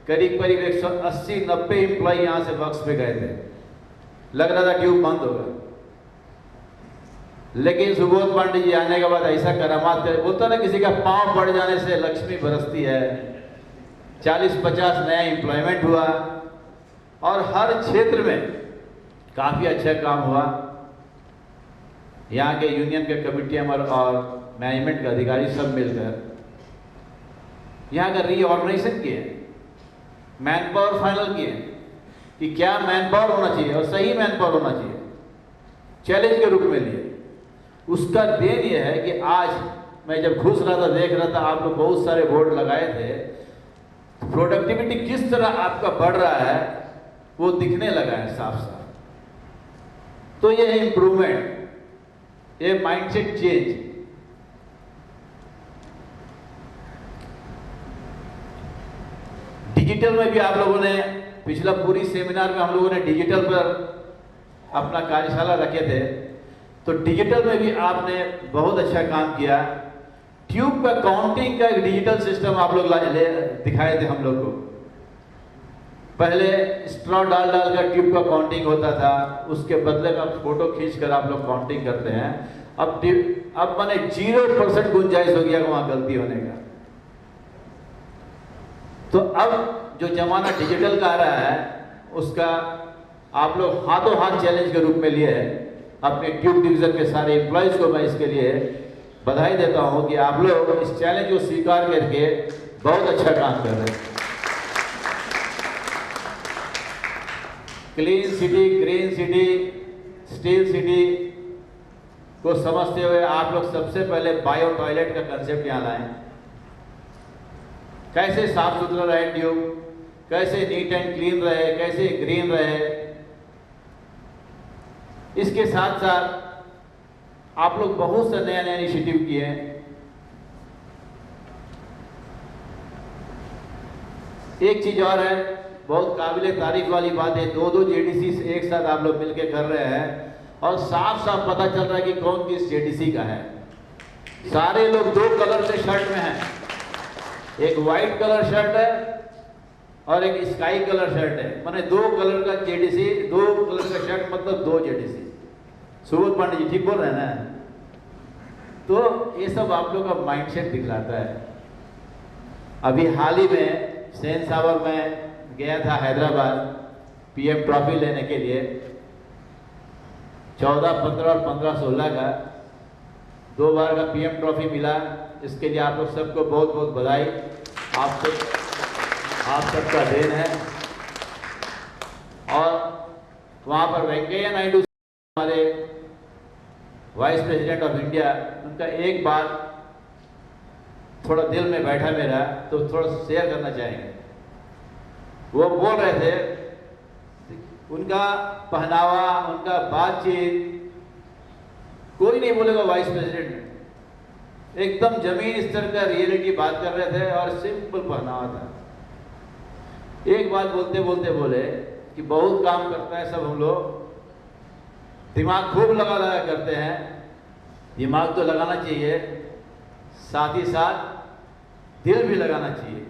करीब करीब 180-90 एम्प्लॉय यहाँ से वर्क्स पे गए थे, लग रहा था ट्यूब बंद होगा। लेकिन सुबोध पांडे जी आने के बाद ऐसा करामात करे, बोलता ना किसी का पांव पड़ जाने से लक्ष्मी बरसती है। 40-50 नया एम्प्लॉयमेंट हुआ और हर क्षेत्र में काफी अच्छा काम हुआ। यहाँ के यूनियन के कमिटी और मैनेजमेंट के अधिकारी सब मिलकर यहाँ का रीऑर्गेनाइजेशन किए, मैन पावर फाइनल किए कि क्या मैन पावर होना चाहिए और सही मैन पावर होना चाहिए, चैलेंज के रूप में लिए। उसका देन यह है कि आज मैं जब घुस रहा था, देख रहा था, आप लोग बहुत सारे बोर्ड लगाए थे, प्रोडक्टिविटी किस तरह आपका बढ़ रहा है वो दिखने लगा है साफ साफ। तो ये है इंप्रूवमेंट, ये माइंडसेट चेंज। डिजिटल में भी आप लोगों ने पिछला पूरी सेमिनार में हम लोगों ने डिजिटल पर अपना कार्यशाला रखे थे, तो डिजिटल में भी आपने बहुत अच्छा काम किया। ट्यूब का काउंटिंग का एक डिजिटल सिस्टम आप लोग दिखाए थे हम लोग को। पहले स्ट्रॉ डाल डाल कर ट्यूब का काउंटिंग होता था, उसके बदले में अब फोटो खींच कर आप लोग काउंटिंग करते हैं। अब माने 0% गुंजाइश हो गया वहां गलती होने का। तो अब जो जमाना डिजिटल का आ रहा है उसका आप लोग हाथों हाथ चैलेंज के रूप में लिए है। अपने ट्यूब डिवीजन के सारे एम्प्लॉयज को मैं इसके लिए बधाई देता हूं कि आप लोग इस चैलेंज को स्वीकार करके बहुत अच्छा काम कर रहे हैं। Clean city, green city, steel city को समझते हुए आप लोग सबसे पहले बायो टॉयलेट का कंसेप्ट यहाँ लाए। कैसे साफ सुथरा रहे ट्यूब, कैसे नीट एंड क्लीन रहे, कैसे ग्रीन रहे। इसके साथ साथ आप लोग बहुत से नया नया इनिशिएटिव किए। एक चीज और है, बहुत काबिले तारीफ वाली बात है, 2-2 जेडीसी एक साथ आप लोग मिलकर कर रहे हैं और साफ साफ पता चल रहा है कि कौन किस जेडीसी का है। सारे लोग 2 कलर से शर्ट में हैं, एक व्हाइट कलर शर्ट है और एक स्काई कलर शर्ट है। माने 2 कलर का जेडीसी, 2 कलर का शर्ट मतलब 2 जेडीसी। सुबोध पांडे जी ठीक बोल रहे हैं ना? तो ये सब आप लोग का माइंडसेट दिखलाता है। अभी हाल ही में सेन सावर में गया था हैदराबाद पीएम ट्रॉफी लेने के लिए, 14, 15 और 15, 16 का 2 बार का पीएम ट्रॉफी मिला। इसके लिए आप लोग सबको बहुत बहुत बधाई, आप सबका देन है। और वहाँ पर वेंकैया नायडू हमारे वाइस प्रेसिडेंट ऑफ इंडिया, उनका एक बात थोड़ा दिल में बैठा मेरा, तो थोड़ा शेयर करना चाहेंगे। वो बोल रहे थे, उनका पहनावा, उनका बातचीत, कोई नहीं बोलेगा वाइस प्रेसिडेंट, एकदम जमीन स्तर का रियलिटी बात कर रहे थे और सिंपल पहनावा था। एक बात बोलते बोलते बोले कि बहुत काम करता है सब, हम लोग दिमाग खूब लगा लगा करते हैं। दिमाग तो लगाना चाहिए, साथ ही साथ दिल भी लगाना चाहिए।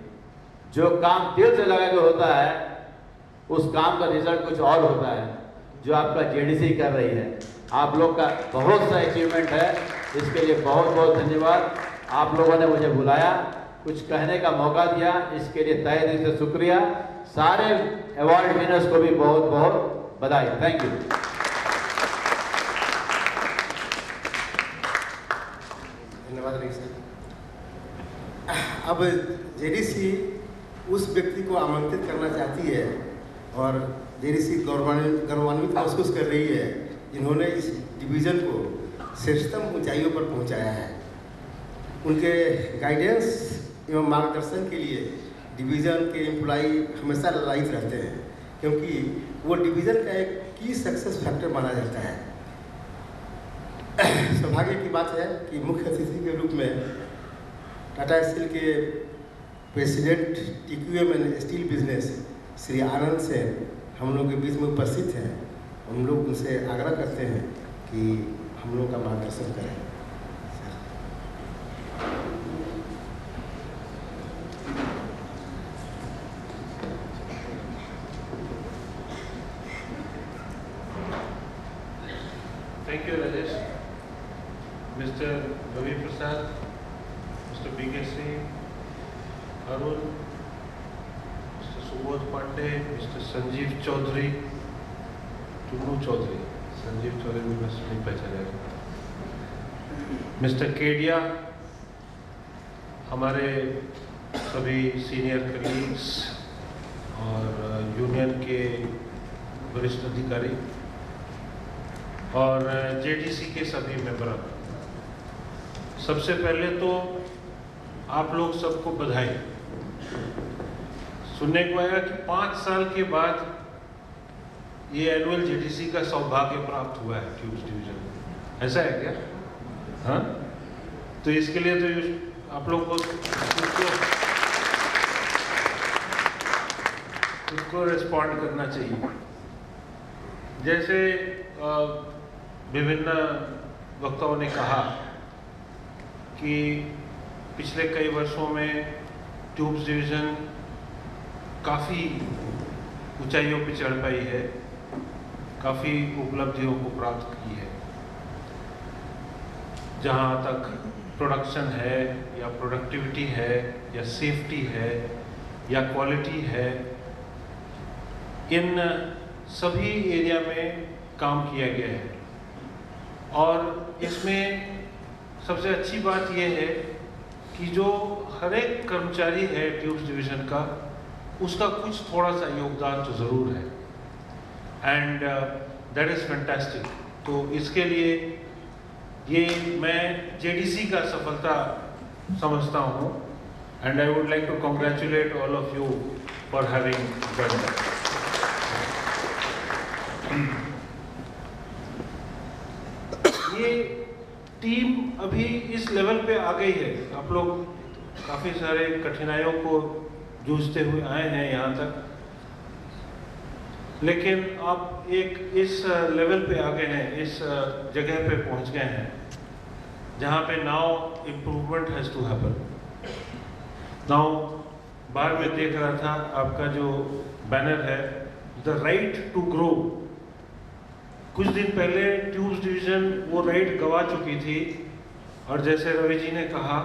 जो काम दिल से लगा के होता है उस काम का रिजल्ट कुछ और होता है। जो आपका जेडीसी कर रही है, आप लोग का बहुत सा अचीवमेंट है, इसके लिए बहुत बहुत धन्यवाद। आप लोगों ने मुझे बुलाया, कुछ कहने का मौका दिया, इसके लिए तहे दिल से शुक्रिया। सारे अवार्ड विनर्स को भी बहुत बहुत बधाई। Thank you. धन्यवाद रही सर। अब जेडीसी उस व्यक्ति को आमंत्रित करना चाहती है और जेडीसी गौरवान्वित महसूस कर रही है जिन्होंने इस डिवीज़न को श्रेष्ठतम ऊंचाइयों पर पहुंचाया है। उनके गाइडेंस एवं मार्गदर्शन के लिए डिवीज़न के एम्प्लॉई हमेशा लाइव रहते हैं, क्योंकि वो डिवीज़न का एक की सक्सेस फैक्टर माना जाता है। सौभाग्य की बात है कि मुख्य अतिथि के रूप में टाटा स्टील के president TQM and steel business Shri Anand Sen हम लोग के बीच में उपस्थित हैं। हम लोग उनसे आग्रह करते हैं कि हम लोग का मार्गदर्शन करें। Thank you, Rajesh. Mr. Ravi Prasad, Mr. B.K. Singh, Arun, Mr. Subodh Pandey, Mr. Sanjeev Chaudhary, Chunu Chaudhary, Sanjeev Chaudhary भी मैं नहीं पहचानेगा, Mr. Kedia, हमारे सभी सीनियर कलीग्स और यूनियन के वरिष्ठ अधिकारी और जेडीसी के सभी मेंबर। सबसे पहले तो आप लोग सबको बधाई। सुनने को आया कि 5 साल के बाद ये एनुअल जेडीसी का सौभाग्य प्राप्त हुआ है ट्यूब्स डिवीजन में, ऐसा है क्या? हाँ, तो इसके लिए तो आप लोग को उसको रिस्पॉन्ड करना चाहिए। जैसे विभिन्न वक्ताओं ने कहा कि पिछले कई वर्षों में ट्यूब्स डिवीज़न काफ़ी ऊंचाइयों पर चढ़ पाई है, काफ़ी उपलब्धियों को प्राप्त की है। जहाँ तक प्रोडक्शन है या प्रोडक्टिविटी है या सेफ्टी है या क्वालिटी है, इन सभी एरिया में काम किया गया है। और इसमें सबसे अच्छी बात यह है कि जो हर एक कर्मचारी है ट्यूब्स डिवीज़न का, उसका कुछ थोड़ा सा योगदान तो ज़रूर है, एंड दैट इज़ फैंटास्टिक। तो इसके लिए ये मैं जेडीसी का सफलता समझता हूँ, and I would like to congratulate all of you for having done that. ये टीम अभी इस लेवल पे आ गई है। आप लोग काफ़ी सारे कठिनाइयों को जूझते हुए आए हैं यहाँ तक, लेकिन आप एक इस लेवल पे आ गए हैं, इस जगह पे पहुँच गए हैं जहाँ पे now improvement has to happen. Now बाहर में देख रहा था आपका जो बैनर है, द राइट टू ग्रो। कुछ दिन पहले ट्यूब्स डिवीज़न वो राइट गवा चुकी थी, और जैसे रवि जी ने कहा,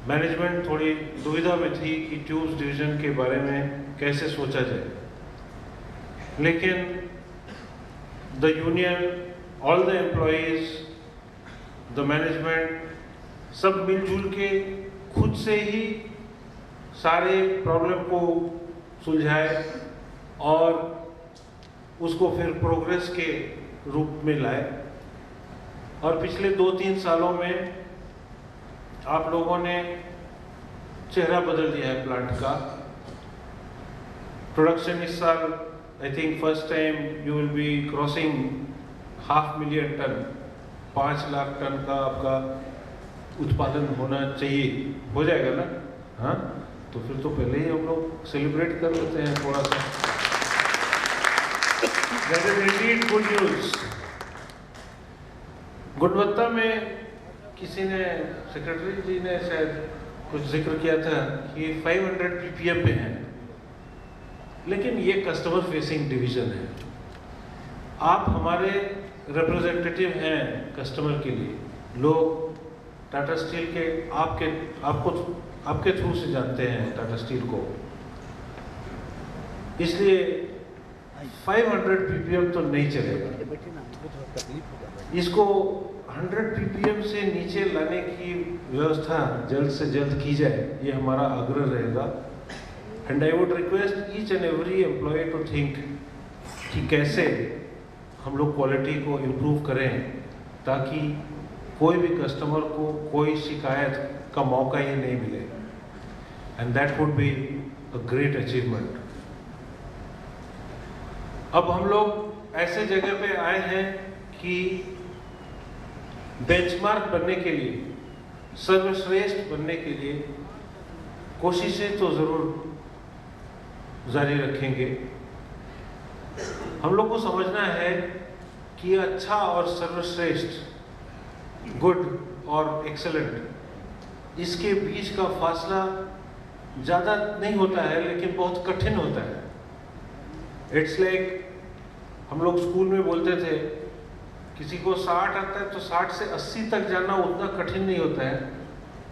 मैनेजमेंट थोड़ी दुविधा में थी कि ट्यूब्स डिवीज़न के बारे में कैसे सोचा जाए। लेकिन the union, all the employees, the management सब मिलजुल के खुद से ही सारे प्रॉब्लम को सुलझाए और उसको फिर प्रोग्रेस के रूप में लाए। और पिछले 2-3 सालों में आप लोगों ने चेहरा बदल दिया है प्लांट का। प्रोडक्शन इस साल I think first time you will be crossing 500,000 ton, 5 lakh ton का आपका उत्पादन होना चाहिए। हो जाएगा ना? हाँ, तो फिर तो पहले ही हम लोग सेलिब्रेट कर लेते हैं थोड़ा सा। That is indeed good news. गुणवत्ता में किसी ने, सेक्रेटरी जी ने शायद कुछ जिक्र किया था कि 500 ppm पे हैं, लेकिन ये कस्टमर फेसिंग डिवीज़न है। आप हमारे रिप्रेजेंटेटिव हैं कस्टमर के लिए। लोग टाटा स्टील के आपके थ्रू से जानते हैं टाटा स्टील को, इसलिए 500 ppm तो नहीं चलेगा। इसको 100 ppm से नीचे लाने की व्यवस्था जल्द से जल्द की जाए, ये हमारा आग्रह रहेगा। And I would request each and every employ to think कि कैसे हम लोग क्वालिटी को इम्प्रूव करें, ताकि कोई भी कस्टमर को कोई शिकायत का मौका ही नहीं मिले, and that would be a great achievement. अब हम लोग ऐसे जगह पे आए हैं कि बेंचमार्क बनने के लिए, सर्वश्रेष्ठ बनने के लिए कोशिशें तो ज़रूर जारी रखेंगे। हम लोग को समझना है कि अच्छा और सर्वश्रेष्ठ, गुड और एक्सेलेंट, इसके बीच का फासला ज़्यादा नहीं होता है, लेकिन बहुत कठिन होता है। इट्स लाइक हम लोग स्कूल में बोलते थे किसी को 60 आता है तो 60 से 80 तक जाना उतना कठिन नहीं होता है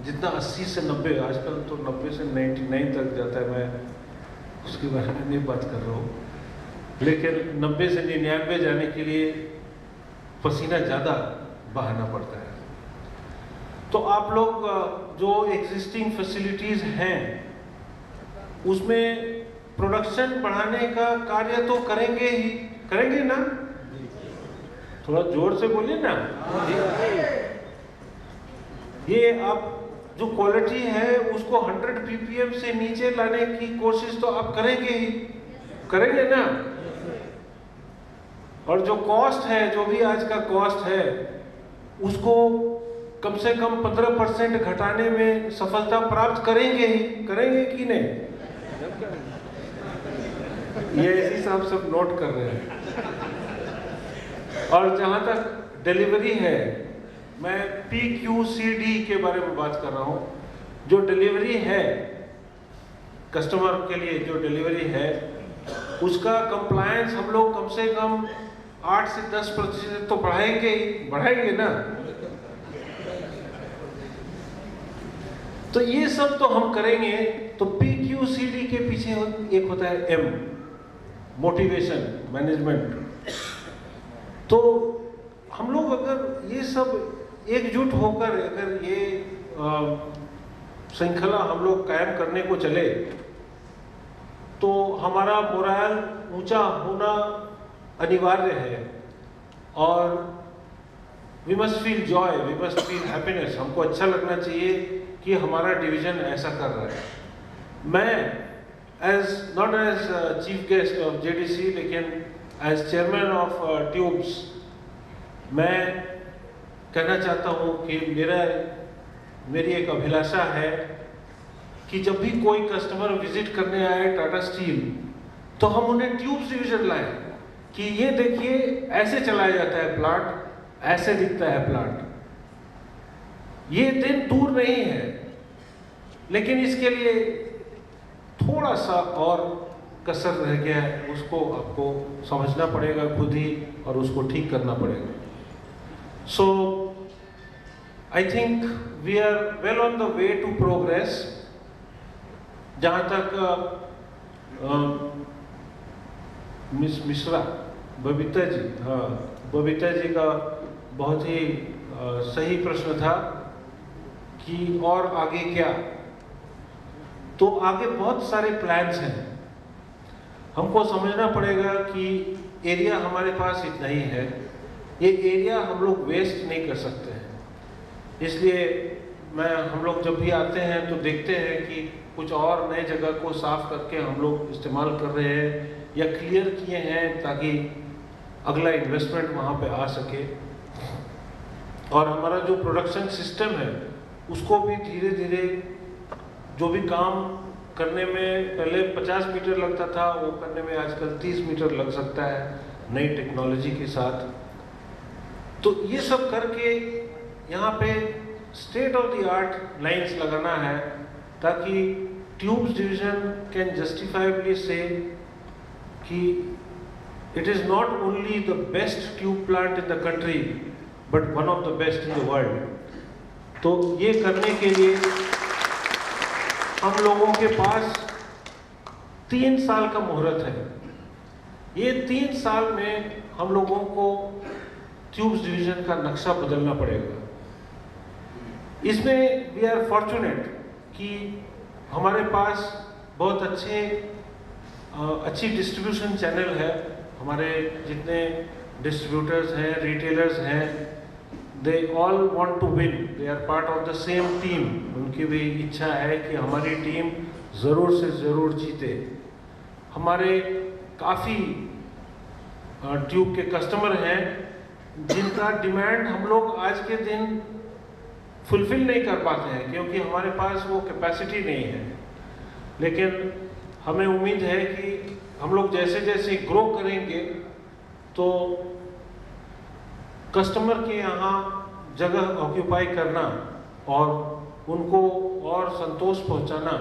जितना 80 से 90, आजकल तो 90 से 99 तक जाता है। मैं उसके बारे में नहीं बात कर रहा हूँ, लेकिन 90 से 99 जाने के लिए पसीना ज़्यादा बहाना पड़ता है। तो आप लोग जो एग्जिस्टिंग फैसिलिटीज़ हैं उसमें प्रोडक्शन बढ़ाने का कार्य तो करेंगे ही, करेंगे ना? थोड़ा जोर से बोलिए ना। ये आप जो क्वालिटी है उसको 100 ppm से नीचे लाने की कोशिश तो आप करेंगे ही, करेंगे ना? और जो कॉस्ट है, जो भी आज का कॉस्ट है, उसको कम से कम 15% घटाने में सफलता प्राप्त करेंगे ही, करेंगे कि नहीं? ये इसी से आप सब नोट कर रहे हैं। और जहां तक डिलीवरी है, मैं PQCD के बारे में बात कर रहा हूं। जो डिलीवरी है कस्टमर के लिए, जो डिलीवरी है उसका कंप्लायंस हम लोग कम से कम 8 से 10% तो बढ़ाएंगे ही, बढ़ाएंगे ना? तो ये सब तो हम करेंगे। तो PQCD के पीछे एक होता है M, मोटिवेशन मैनेजमेंट। तो हम लोग अगर ये सब एकजुट होकर अगर ये श्रृंखला हम लोग कायम करने को चले तो हमारा मोरल ऊंचा होना अनिवार्य है। और we must feel joy, we must feel happiness. हमको अच्छा लगना चाहिए कि हमारा डिवीजन ऐसा कर रहा है। मैं not as chief guest of JDC, लेकिन एज चेयरमैन ऑफ ट्यूब्स, मैं कहना चाहता हूँ कि मेरी एक अभिलाषा है कि जब भी कोई कस्टमर विजिट करने आए टाटा स्टील, तो हम उन्हें ट्यूब्स डिवीजन लाएं कि ये देखिए ऐसे चलाया जाता है प्लांट, ऐसे दिखता है प्लांट। ये दिन दूर नहीं है, लेकिन इसके लिए थोड़ा सा और कसर रह गया है, उसको आपको समझना पड़ेगा खुद ही और उसको ठीक करना पड़ेगा। So I think we are well on the way to progress. जहाँ तक मिस मिश्रा बबीता जी, हाँ, बबीता जी का बहुत ही सही प्रश्न था कि और आगे क्या। तो आगे बहुत सारे प्लान्स हैं। हमको समझना पड़ेगा कि एरिया हमारे पास इतना ही है, ये एरिया हम लोग वेस्ट नहीं कर सकते हैं। इसलिए हम लोग जब भी आते हैं तो देखते हैं कि कुछ और नए जगह को साफ करके हम लोग इस्तेमाल कर रहे हैं या क्लियर किए हैं ताकि अगला इन्वेस्टमेंट वहाँ पे आ सके। और हमारा जो प्रोडक्शन सिस्टम है उसको भी धीरे धीरे, जो भी काम करने में पहले 50 मीटर लगता था, वो करने में आजकल 30 मीटर लग सकता है नई टेक्नोलॉजी के साथ। तो ये सब करके यहाँ पे state of the art lines लगाना है ताकि ट्यूब्स डिवीजन कैन जस्टिफाइबली से कि it is not only the best tube plant in the country but one of the best in the world. तो ये करने के लिए हम लोगों के पास 3 साल का मुहूर्त है। ये 3 साल में हम लोगों को ट्यूब्स डिवीजन का नक्शा बदलना पड़ेगा। इसमें वी आर फॉर्चुनेट कि हमारे पास बहुत अच्छी डिस्ट्रीब्यूशन चैनल है। हमारे जितने डिस्ट्रीब्यूटर्स हैं, रिटेलर्स हैं, they all want to win, they are part of the same team. उनकी भी इच्छा है कि हमारी टीम ज़रूर से ज़रूर जीते। हमारे काफ़ी ट्यूब के कस्टमर हैं जिनका डिमांड हम लोग आज के दिन फुलफिल नहीं कर पाते हैं क्योंकि हमारे पास वो कैपेसिटी नहीं है। लेकिन हमें उम्मीद है कि हम लोग जैसे जैसे ग्रो करेंगे तो कस्टमर के यहाँ जगह ऑक्यूपाई करना और उनको और संतोष पहुँचाना,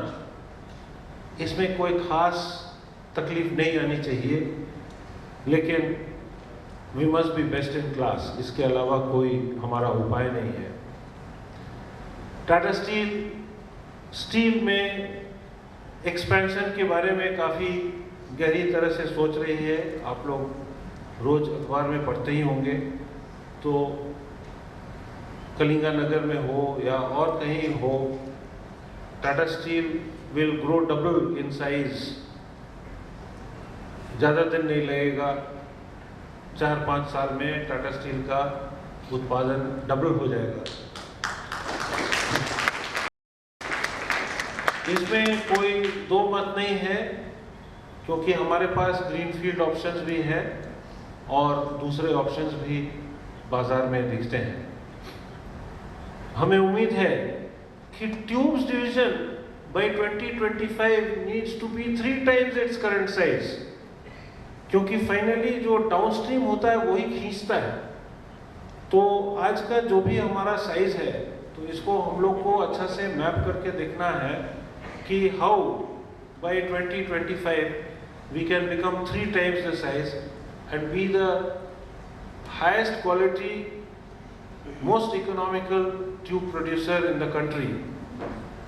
इसमें कोई ख़ास तकलीफ नहीं आनी चाहिए। लेकिन we must be best in class, इसके अलावा कोई हमारा उपाय नहीं है। टाटा स्टील में एक्सपेंशन के बारे में काफ़ी गहरी तरह से सोच रही है। आप लोग रोज अखबार में पढ़ते ही होंगे। तो कलिंगानगर में हो या और कहीं हो, Tata steel will grow double in size. ज़्यादा दिन नहीं लगेगा, 4-5 साल में टाटा स्टील का उत्पादन डबल हो जाएगा। इसमें कोई दो मत नहीं है, क्योंकि हमारे पास ग्रीनफील्ड ऑप्शंस भी हैं और दूसरे ऑप्शंस भी बाजार में दिखते हैं। हमें उम्मीद है कि tubes division by 2025 needs to be 3 times its current size, क्योंकि फाइनली जो डाउनस्ट्रीम होता है वही खींचता है। तो आज का जो भी हमारा साइज है, तो इसको हम लोग को अच्छा से मैप करके देखना है कि how by 2025 we can become 3 times the size and be the highest quality, most economical tube producer in the country.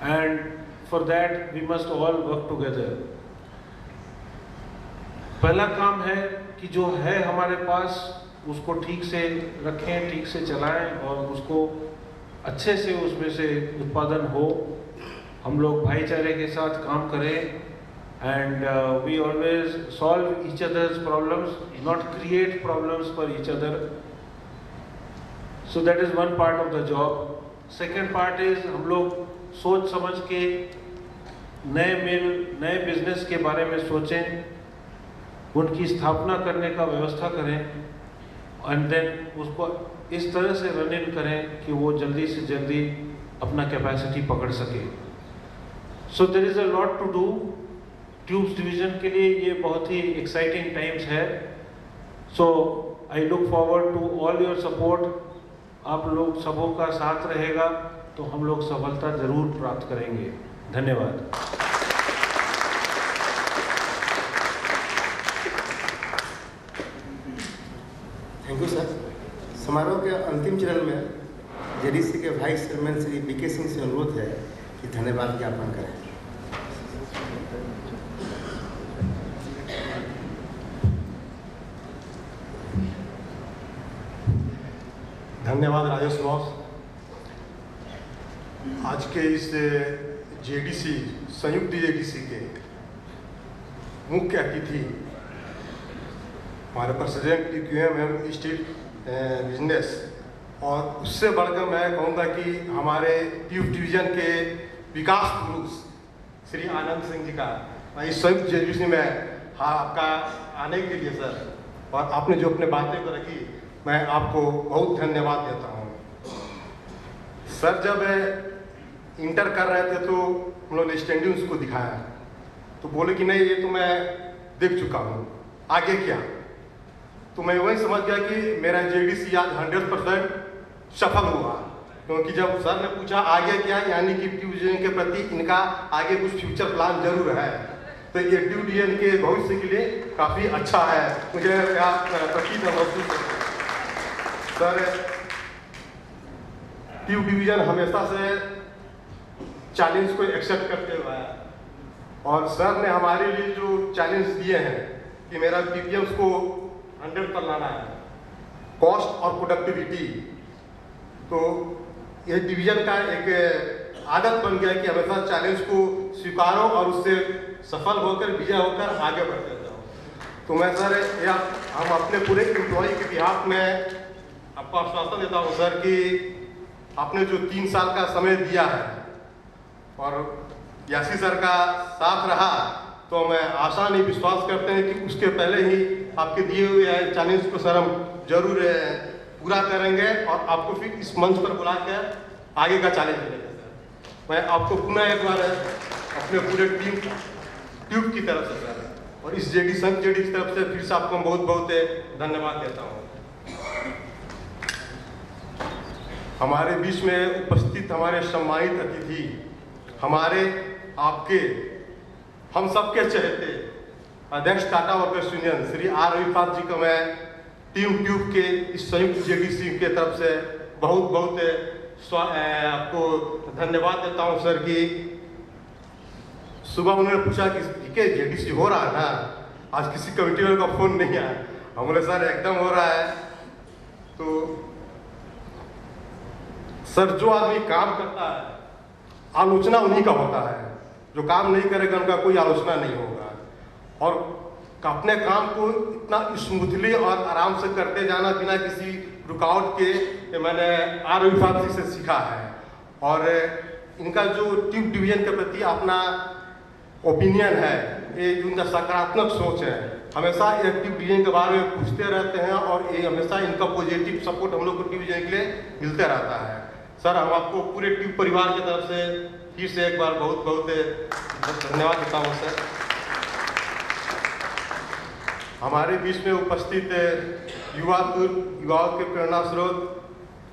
And for that we must all work together. पहला काम है कि जो है हमारे पास उसको ठीक से रखें, ठीक से चलाएं और उसको अच्छे से उसमें से उत्पादन हो। हम लोग भाईचारे के साथ काम करें and we always solve each other's problems, not create problems for each other. So that is one part of the job. Second part is हम लोग सोच समझ के नए मिल, नए बिजनेस के बारे में सोचें, उनकी स्थापना करने का व्यवस्था करें and then उसको इस तरह से रन इन करें कि वो जल्दी से जल्दी अपना कैपेसिटी पकड़ सके। So there is a lot to do. Tubes division के लिए ये बहुत ही एक्साइटिंग टाइम्स है। So I look forward to all your support. आप लोग सबों का साथ रहेगा तो हम लोग सफलता जरूर प्राप्त करेंगे। धन्यवाद। Thank you sir. समारोह के अंतिम चरण में जेडीसी के vice chairman Shri BK Singh से अनुरोध है कि धन्यवाद ज्ञापन करें। धन्यवाद राजेश बॉस। आज के इस जेडीसी, संयुक्त जेडीसी के मुख्य अतिथि हमारे प्रेसिडेंट क्यूएमएम स्टील बिजनेस, और उससे बढ़कर मैं कहूँगा कि हमारे ट्यूब डिवीजन के विकास पुरुष श्री आनंद सिंह जी का मैं इस संयुक्त जेडीसी में आपका आने के लिए सर, और आपने जो अपने बातें को रखी, मैं आपको बहुत धन्यवाद देता हूँ। सर जब इंटर कर रहे थे तो हम लोग ने स्टैंडिंग्स को दिखाया, तो बोले कि नहीं ये तो मैं देख चुका हूँ, आगे क्या। तो मैं वही समझ गया कि मेरा जेडीसी आज 100% सफल हुआ, क्योंकि जब सर ने पूछा आगे क्या, यानी कि ट्यूब डिवीजन के प्रति इनका आगे कुछ फ्यूचर प्लान जरूर है। तो ये ट्यूब डिवीजन के भविष्य के लिए काफ़ी अच्छा है, मुझे प्रतीत महसूस है। सर ट्यूब डिवीजन हमेशा से चैलेंज को एक्सेप्ट करते हुए आया, और सर ने हमारे लिए जो चैलेंज दिए हैं कि मेरा पीपीएम्स को 100 पर लाना है, कॉस्ट और प्रोडक्टिविटी, तो ये डिवीजन का एक आदत बन गया कि हमेशा चैलेंज को स्वीकारो और उससे सफल होकर, विजय होकर आगे बढ़ते जाओ। तो मैं सर हम अपने पूरे एम्प्लॉय के बिहाफ में आपको आश्वासन देता हूँ सर कि आपने जो 3 साल का समय दिया है और यासी सर का साथ रहा, तो मैं आशा नहीं विश्वास करते हैं कि उसके पहले ही आपके दिए हुए चैलेंज को सर हम जरूर पूरा करेंगे और आपको फिर इस मंच पर बुला कर आगे का चैलेंज मिलेगा सर। मैं आपको पुनः एक बार अपने पूरे टीम ट्यूब की तरफ से सर और इस जेडीसी की तरफ से फिर से आपको बहुत बहुत धन्यवाद देता हूँ। हमारे बीच में उपस्थित हमारे सम्मानित अतिथि, हमारे आपके हम सबके चहेते अध्यक्ष Tata workers union Shri R Ravipal ji को मैं टीम ट्यूब के इस संयुक्त जेडीसी के तरफ से बहुत बहुत आपको धन्यवाद देता हूं सर कि सुबह उन्होंने पूछा कि के जेडीसी हो रहा है ना, आज किसी कमेटी वाले का फोन नहीं आया। हम बोले सर एकदम हो रहा है। तो सर जो आदमी काम करता है आलोचना उन्हीं का होता है, जो काम नहीं करेगा उनका कोई आलोचना नहीं होगा। और अपने काम को इतना स्मूथली और आराम से करते जाना बिना किसी रुकावट के, ये मैंने आर विभाग से सीखा है। और इनका जो ट्यूब डिवीजन के प्रति अपना ओपिनियन है, ये उनका सकारात्मक सोच है, हमेशा ये ट्यूब डिवीजन के बारे में पूछते रहते हैं और ये हमेशा इनका पॉजिटिव सपोर्ट हम लोग को ट्यूब डिवीजन के लिए मिलते रहता है। सर हम आपको पूरे ट्यूब परिवार की तरफ से फिर से एक बार बहुत बहुत धन्यवाद देता हूँ सर। हमारे बीच में उपस्थित युवाओं के प्रेरणा स्रोत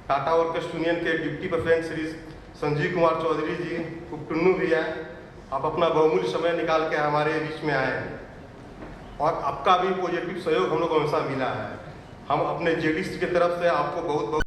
टाटा वर्कर्स यूनियन के डिप्टी प्रेसिडेंट श्री संजीव कुमार चौधरी जी, टुन्नू भी है, आप अपना बहुमूल्य समय निकाल के हमारे बीच में आए और आपका भी पॉजिटिव सहयोग हम लोग को हमेशा मिला है। हम अपने जेडीसी की तरफ से आपको बहुत बहुत